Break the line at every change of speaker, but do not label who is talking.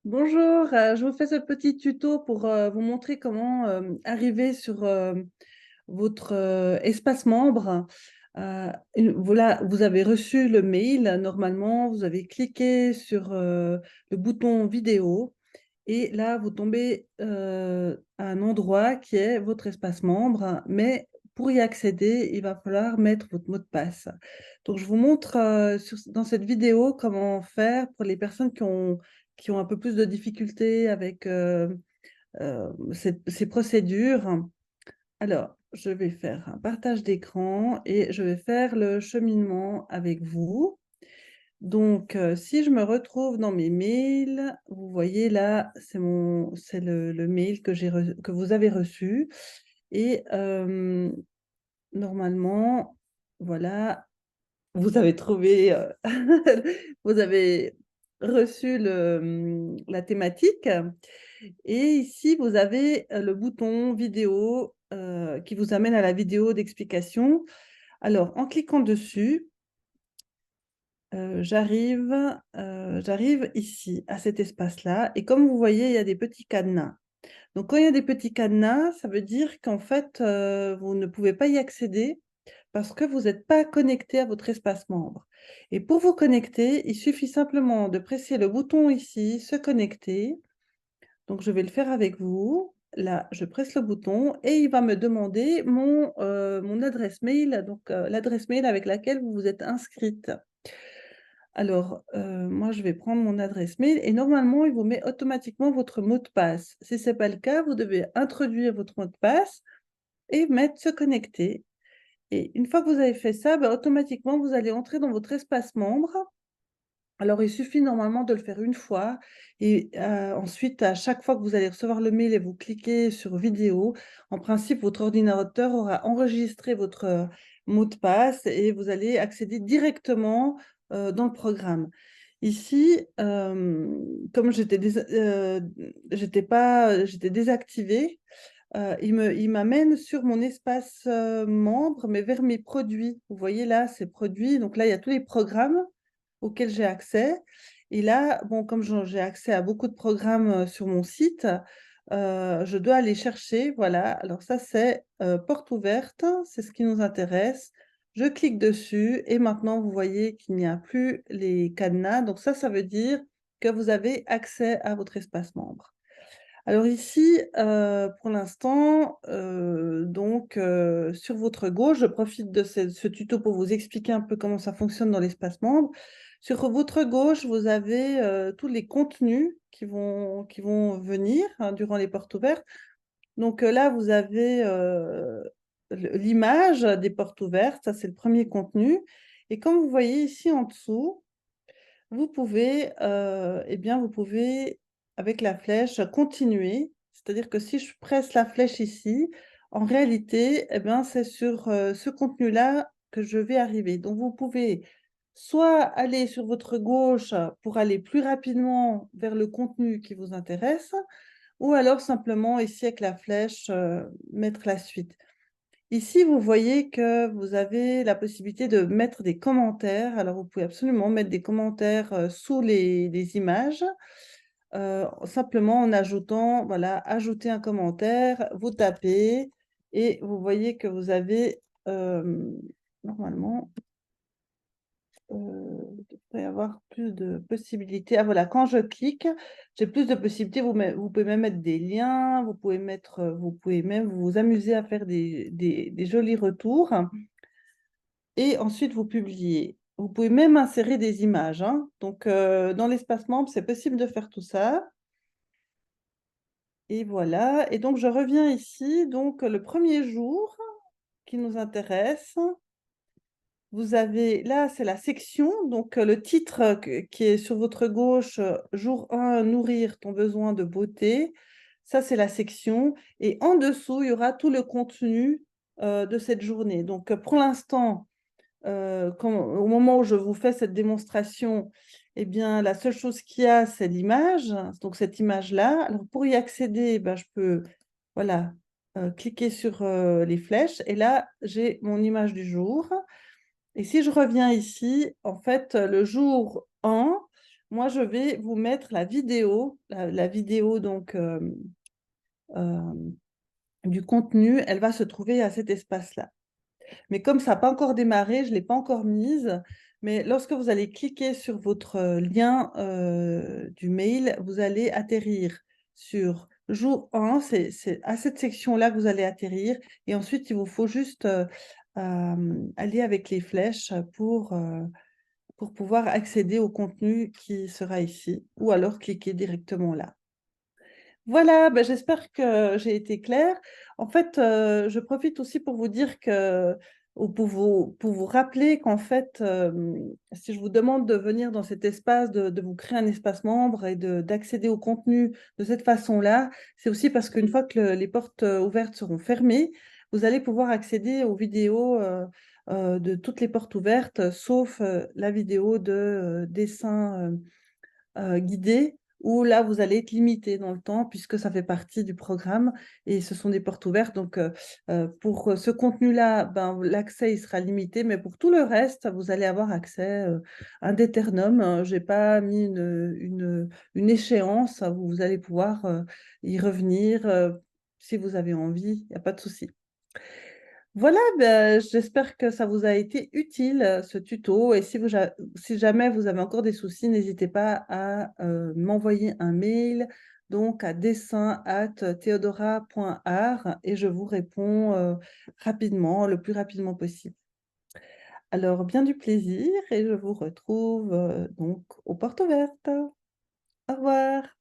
Bonjour, je vous fais ce petit tuto pour vous montrer comment arriver sur votre espace membre. Voilà, vous avez reçu le mail, normalement, vous avez cliqué sur le bouton vidéo et là, vous tombez à un endroit qui est votre espace membre, mais pour y accéder, il va falloir mettre votre mot de passe. Donc, je vous montre dans cette vidéo comment faire pour les personnes qui ont un peu plus de difficultés avec ces procédures. Alors, je vais faire un partage d'écran et je vais faire le cheminement avec vous. Donc, si je me retrouve dans mes mails, vous voyez là, c'est le mail que vous avez reçu. Et normalement, voilà, vous avez trouvé, vous avez reçu la thématique. Et ici, vous avez le bouton vidéo qui vous amène à la vidéo d'explication. Alors, en cliquant dessus, j'arrive ici, à cet espace-là. Et comme vous voyez, il y a des petits cadenas. Donc, quand il y a des petits cadenas, ça veut dire qu'en fait, vous ne pouvez pas y accéder parce que vous n'êtes pas connecté à votre espace membre. Et pour vous connecter, il suffit simplement de presser le bouton ici, se connecter. Donc, je vais le faire avec vous. Là, je presse le bouton et il va me demander mon adresse mail, donc l'adresse mail avec laquelle vous vous êtes inscrite. Alors, moi, je vais prendre mon adresse mail et normalement, il vous met automatiquement votre mot de passe. Si ce n'est pas le cas, vous devez introduire votre mot de passe et mettre «Se connecter». Et une fois que vous avez fait ça, bah, automatiquement, vous allez entrer dans votre espace membre. Alors, il suffit normalement de le faire une fois et ensuite, à chaque fois que vous allez recevoir le mail et vous cliquez sur vidéo, en principe, votre ordinateur aura enregistré votre mot de passe et vous allez accéder directement dans le programme. Ici, comme j'étais désactivée, il m'amène sur mon espace membre, mais vers mes produits. Vous voyez là, ces produits. Donc là, il y a tous les programmes auxquels j'ai accès. Et là, bon, comme j'ai accès à beaucoup de programmes sur mon site, je dois aller chercher. Voilà. Alors ça, c'est porte ouverte. C'est ce qui nous intéresse. Je clique dessus et maintenant, vous voyez qu'il n'y a plus les cadenas. Donc ça veut dire que vous avez accès à votre espace membre. Alors ici, pour l'instant, donc sur votre gauche, je profite de ce tuto pour vous expliquer un peu comment ça fonctionne dans l'espace membre. Sur votre gauche, vous avez tous les contenus qui vont venir hein, durant les portes ouvertes. Donc là, vous avez l'image des portes ouvertes, ça c'est le premier contenu. Et comme vous voyez ici en dessous, vous pouvez, avec la flèche, continuer. C'est-à-dire que si je presse la flèche ici, en réalité, c'est sur ce contenu-là que je vais arriver. Donc, vous pouvez soit aller sur votre gauche pour aller plus rapidement vers le contenu qui vous intéresse, ou alors simplement ici avec la flèche, mettre la suite. Ici, vous voyez que vous avez la possibilité de mettre des commentaires. Alors, vous pouvez absolument mettre des commentaires sous les images, simplement en ajoutant, voilà, ajouter un commentaire, vous tapez et vous voyez que vous avez normalement, il devrait y avoir plus de possibilités. Ah voilà, quand je clique, j'ai plus de possibilités. Vous pouvez même mettre des liens, vous pouvez même vous amuser à faire des jolis retours et ensuite vous publiez. Vous pouvez même insérer des images, hein. Donc, dans l'espace membre, c'est possible de faire tout ça. Et voilà. Et donc, je reviens ici. Donc, le premier jour qui nous intéresse. Vous avez là, c'est la section, donc le titre qui est sur votre gauche, jour 1, nourrir ton besoin de beauté. Ça, c'est la section. Et en dessous, il y aura tout le contenu de cette journée. Donc, pour l'instant, au moment où je vous fais cette démonstration, eh bien, la seule chose qu'il y a, c'est l'image. Donc, cette image-là. Alors, pour y accéder, ben, je peux voilà, cliquer sur les flèches. Et là, j'ai mon image du jour. Et si je reviens ici, en fait, le jour 1, moi, je vais vous mettre la vidéo, la vidéo donc du contenu, elle va se trouver à cet espace-là. Mais comme ça n'a pas encore démarré, je ne l'ai pas encore mise. Mais lorsque vous allez cliquer sur votre lien du mail, vous allez atterrir sur jour 1. C'est à cette section-là que vous allez atterrir. Et ensuite, il vous faut juste aller avec les flèches pour pouvoir accéder au contenu qui sera ici, ou alors cliquer directement là. Voilà, ben, j'espère que j'ai été claire. En fait, je profite aussi pour vous dire que, ou pour vous rappeler qu'en fait, si je vous demande de venir dans cet espace, de vous créer un espace membre et d'accéder au contenu de cette façon-là, c'est aussi parce qu'une fois que les portes ouvertes seront fermées, vous allez pouvoir accéder aux vidéos de toutes les portes ouvertes, sauf la vidéo de dessin guidé, où là, vous allez être limité dans le temps puisque ça fait partie du programme et ce sont des portes ouvertes. Donc, pour ce contenu-là, ben, l'accès il sera limité, mais pour tout le reste, vous allez avoir accès ad aeternum. Je n'ai pas mis une échéance, vous allez pouvoir y revenir si vous avez envie, il n'y a pas de souci. Voilà, ben, j'espère que ça vous a été utile, ce tuto. Et si jamais vous avez encore des soucis, n'hésitez pas à m'envoyer un mail donc à dessin@theodora.art et je vous réponds rapidement, le plus rapidement possible. Alors, bien du plaisir et je vous retrouve donc aux portes ouvertes. Au revoir.